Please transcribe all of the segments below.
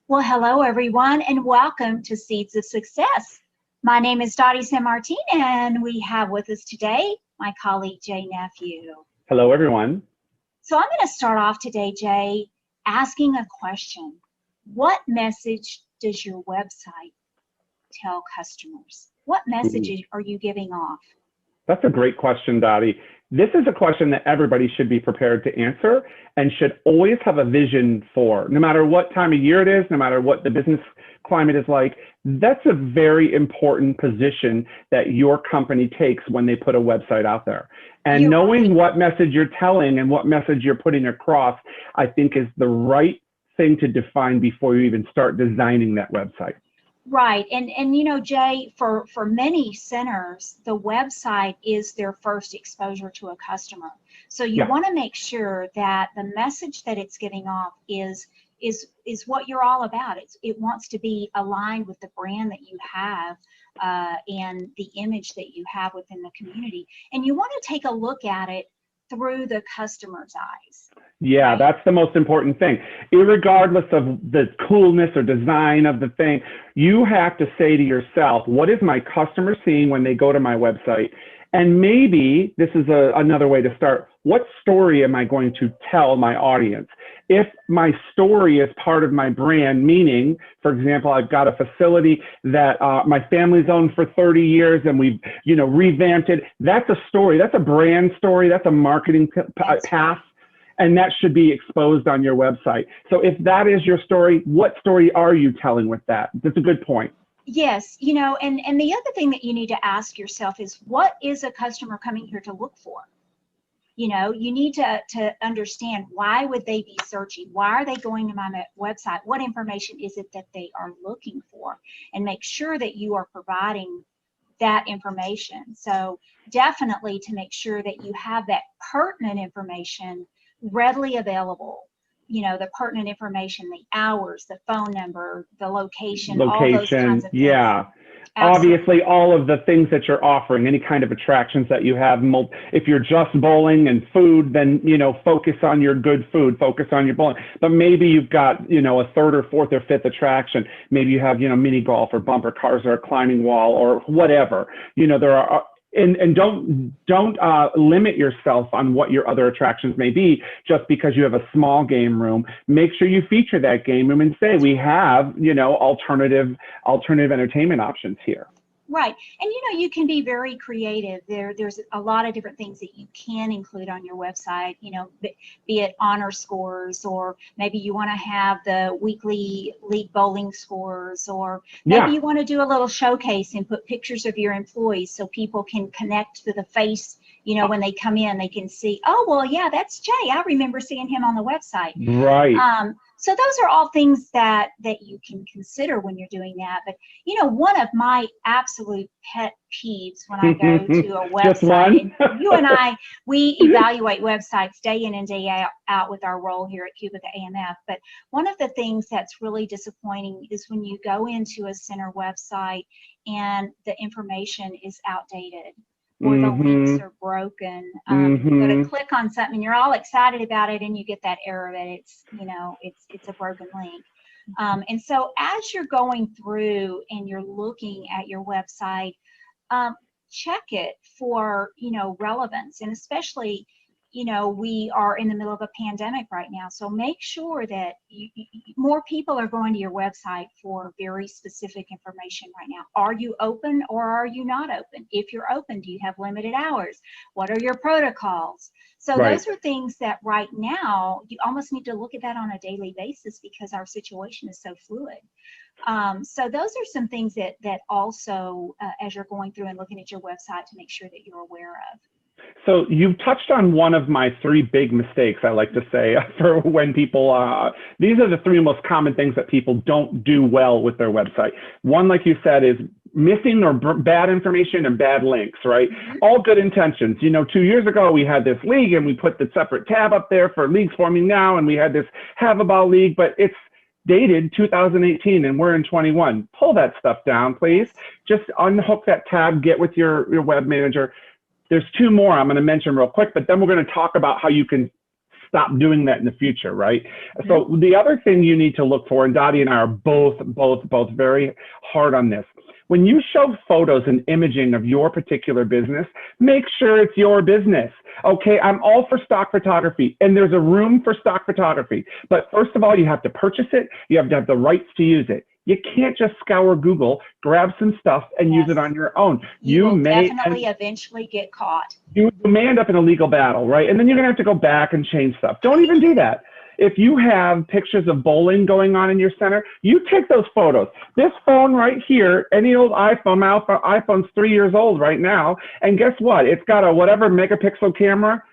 Well, hello everyone, and welcome to Seeds of Success. My name is Dottie San Martin, and we have with us today my colleague Jay Nephew. Hello, everyone. So I'm going to start off today, Jay, asking a question. What message does your website tell customers? What message are you giving off? That's a great question, Dottie. This is a question that everybody should be prepared to answer and should always have a vision for, no matter what time of year it is, no matter what the business climate is like. That's a very important position that your company takes when they put a website out there. And knowing what message you're telling and what message you're putting across, I think is the right thing to define before you even start designing that website. Right. And you know, Jay, for many centers, the website is their first exposure to a customer. So you want to make sure that the message that it's giving off is what you're all about. It wants to be aligned with the brand that you have and the image that you have within the community. And you want to take a look at it through the customer's eyes. Yeah, right? That's the most important thing. Irregardless of the coolness or design of the thing, you have to say to yourself, what is my customer seeing when they go to my website? And maybe this is another way to start. What story am I going to tell my audience? If my story is part of my brand, meaning, for example, I've got a facility that my family's owned for 30 years and we've, revamped it. That's a story. That's a brand story. That's a marketing path. And that should be exposed on your website. So if that is your story, what story are you telling with that? That's a good point. Yes, and the other thing that you need to ask yourself is, what is a customer coming here to look for? You need to understand, why would they be searching? Why are they going to my website? What information is it that they are looking for? And make sure that you are providing that information. So definitely to make sure that you have that pertinent information readily available. The pertinent information, the hours, the phone number, the location, all those kinds of things. Yeah. Absolutely. Obviously, all of the things that you're offering, any kind of attractions that you have. If you're just bowling and food, then, focus on your good food, focus on your bowling. But maybe you've got, a third or fourth or fifth attraction. Maybe you have, mini golf or bumper cars or a climbing wall or whatever. There are, and don't limit yourself on what your other attractions may be just because you have a small game room. Make sure you feature that game room and say, we have, alternative entertainment options here. Right. And you can be very creative. There's a lot of different things that you can include on your website, be it honor scores, or maybe you want to have the weekly league bowling scores, or maybe you want to do a little showcase and put pictures of your employees so people can connect to the face. When they come in, they can see, oh, well, yeah, that's Jay. I remember seeing him on the website. Right. So those are all things that you can consider when you're doing that. But, one of my absolute pet peeves when I go to a website, and you and I, we evaluate websites day in and day out with our role here at Cubica AMF. But one of the things that's really disappointing is when you go into a center website and the information is outdated, or the links are broken. You go to click on something and you're all excited about it, and you get that error that it's a broken link. And so as you're going through and you're looking at your website, check it for relevance, and especially we are in the middle of a pandemic right now, so make sure that more people are going to your website for very specific information right now. Are you open or are you not open? If you're open, do you have limited hours? What are your protocols? So those are things that right now you almost need to look at that on a daily basis, because our situation is so fluid. So those are some things that also, as you're going through and looking at your website, to make sure that you're aware of. So you've touched on one of my three big mistakes, I like to say, for when people, these are the three most common things that people don't do well with their website. One, like you said, is missing or bad information and bad links, right? All good intentions. 2 years ago, we had this league and we put the separate tab up there for leagues forming now, and we had this Have a Ball league, but it's dated 2018 and we're in 21. Pull that stuff down, please. Just unhook that tab, get with your web manager. There's two more I'm going to mention real quick, but then we're going to talk about how you can stop doing that in the future, right? So the other thing you need to look for, and Dottie and I are both very hard on this. When you show photos and imaging of your particular business, make sure it's your business. Okay, I'm all for stock photography, and there's a room for stock photography. But first of all, you have to purchase it. You have to have the rights to use it. You can't just scour Google, grab some stuff, and use it on your own. You will definitely eventually get caught. You may end up in a legal battle, right? And then you're gonna have to go back and change stuff. Don't even do that. If you have pictures of bowling going on in your center, you take those photos. This phone right here, any old iPhone, my iPhone's 3 years old right now, and guess what? It's got a whatever megapixel camera.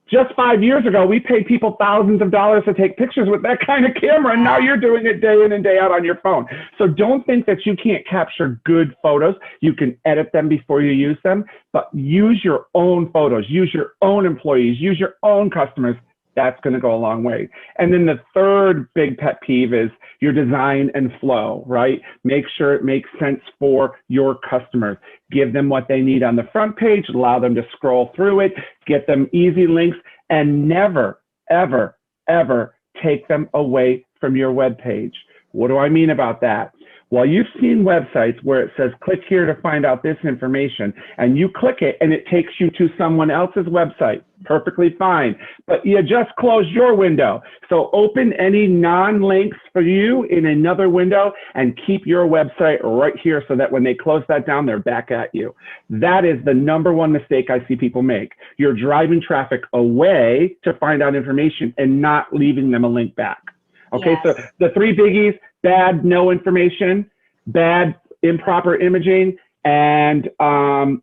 Just 5 years ago, we paid people thousands of dollars to take pictures with that kind of camera, and now you're doing it day in and day out on your phone. So don't think that you can't capture good photos. You can edit them before you use them, but use your own photos, use your own employees, use your own customers. That's going to go a long way. And then the third big pet peeve is your design and flow, right? Make sure it makes sense for your customers. Give them what they need on the front page, allow them to scroll through it, get them easy links, and never, ever, ever take them away from your web page. What do I mean about that? Well, you've seen websites where it says, click here to find out this information, and you click it and it takes you to someone else's website. Perfectly fine, but you just closed your window. So open any non-links for you in another window and keep your website right here so that when they close that down, they're back at you. That is the #1 mistake I see people make. You're driving traffic away to find out information and not leaving them a link back. Okay, so the 3 biggies: bad, no information; bad, improper imaging; and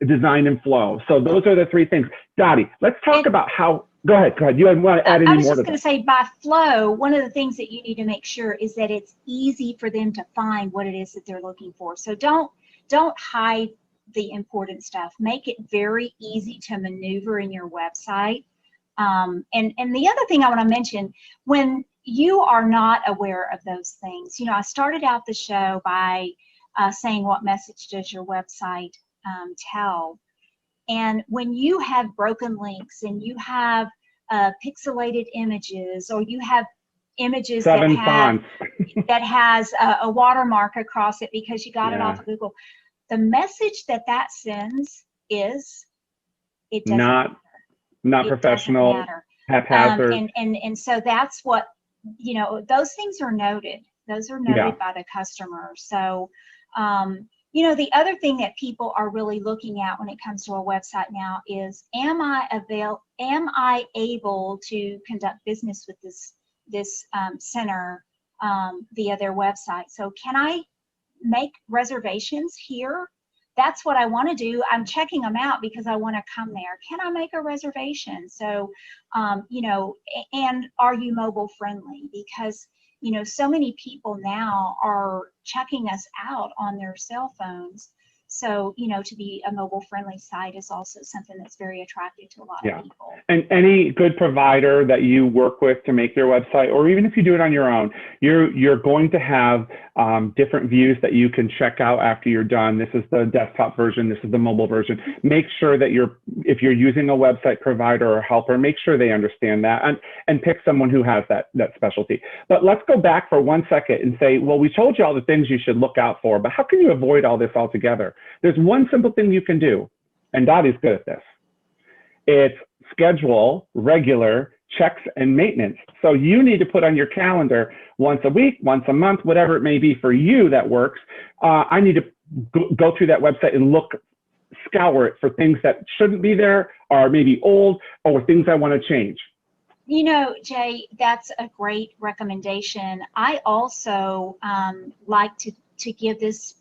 design and flow. So those are the 3 things. Dottie, let's talk about how, go ahead. You want to add any more to that? I was just going to say, by flow, one of the things that you need to make sure is that it's easy for them to find what it is that they're looking for. So don't hide the important stuff. Make it very easy to maneuver in your website. And the other thing I want to mention, when you are not aware of those things, you know, I started out the show by saying, what message does your website tell? And when you have broken links and you have pixelated images, or you have images that has a watermark across it because you got it off of Google, the message that sends is, it doesn't not professional, haphazard. And so that's what, you know, those things are noted. Those are noted by the customer. So, you know, the other thing that people are really looking at when it comes to a website now is, am I able to conduct business with this center via their website? So can I make reservations here? That's what I want to do. I'm checking them out because I want to come there. Can I make a reservation? So, you know, and are you mobile friendly? Because, you know, so many people now are checking us out on their cell phones. So, you know, to be a mobile friendly site is also something that's very attractive to a lot of people. And any good provider that you work with to make your website, or even if you do it on your own, you're going to have different views that you can check out after you're done. This is the desktop version. This is the mobile version. Make sure that if you're using a website provider or helper, make sure they understand that, and pick someone who has that specialty. But let's go back for 1 second and say, well, we told you all the things you should look out for, but how can you avoid all this altogether? There's one simple thing you can do, and Dottie's good at this. It's schedule regular checks and maintenance. So you need to put on your calendar once a week, once a month, whatever it may be for you that works. I need to go through that website and scour it for things that shouldn't be there, or maybe old, or things I want to change. You know, Jay, that's a great recommendation. I also like to give this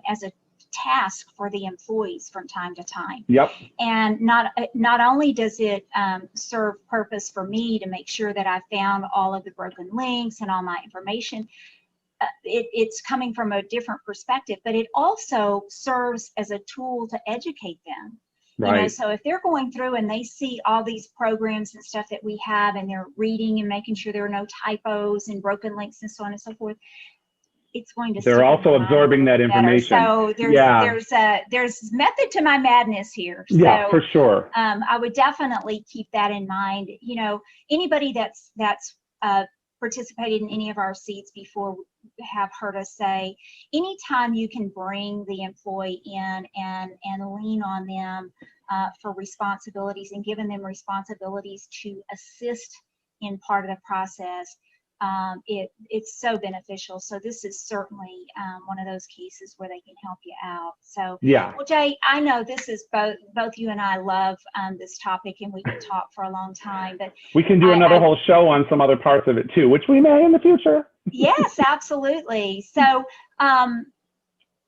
as a task for the employees from time to time. Yep. And not only does it serve purpose for me to make sure that I found all of the broken links and all my information, it's coming from a different perspective, but it also serves as a tool to educate them. Right. You know, so if they're going through and they see all these programs and stuff that we have, and they're reading and making sure there are no typos and broken links and so on and so forth, it's going to They're stick in also your mind a absorbing that little better. information. So Yeah. there's method to my madness here. Yeah, So for sure. I would definitely keep that in mind. You know, anybody that's participated in any of our seats before have heard us say, anytime you can bring the employee in and lean on them for responsibilities and giving them responsibilities to assist in part of the process, it's so beneficial. So this is certainly one of those cases where they can help you out. So Yeah. well, Jay, I know this is both you and I love this topic, and we could talk for a long time, but We can do another whole show on some other parts of it too, which we may in the future. Yes, absolutely. So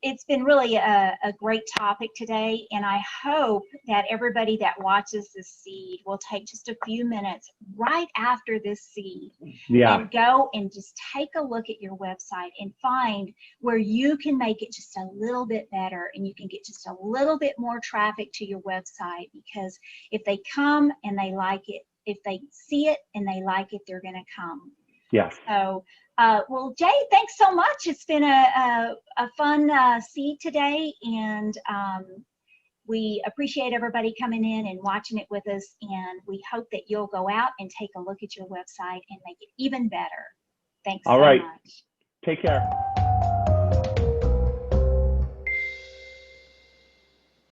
it's been really a great topic today, and I hope that everybody that watches this seed will take just a few minutes right after this seed and go and just take a look at your website and find where you can make it just a little bit better, and you can get just a little bit more traffic to your website, because if they come and they like it, if they see it and they like it, they're going to come. Yes. So, well, Jay, thanks so much. It's been a fun seed today, and we appreciate everybody coming in and watching it with us, and we hope that you'll go out and take a look at your website and make it even better. Thanks so much. Take care.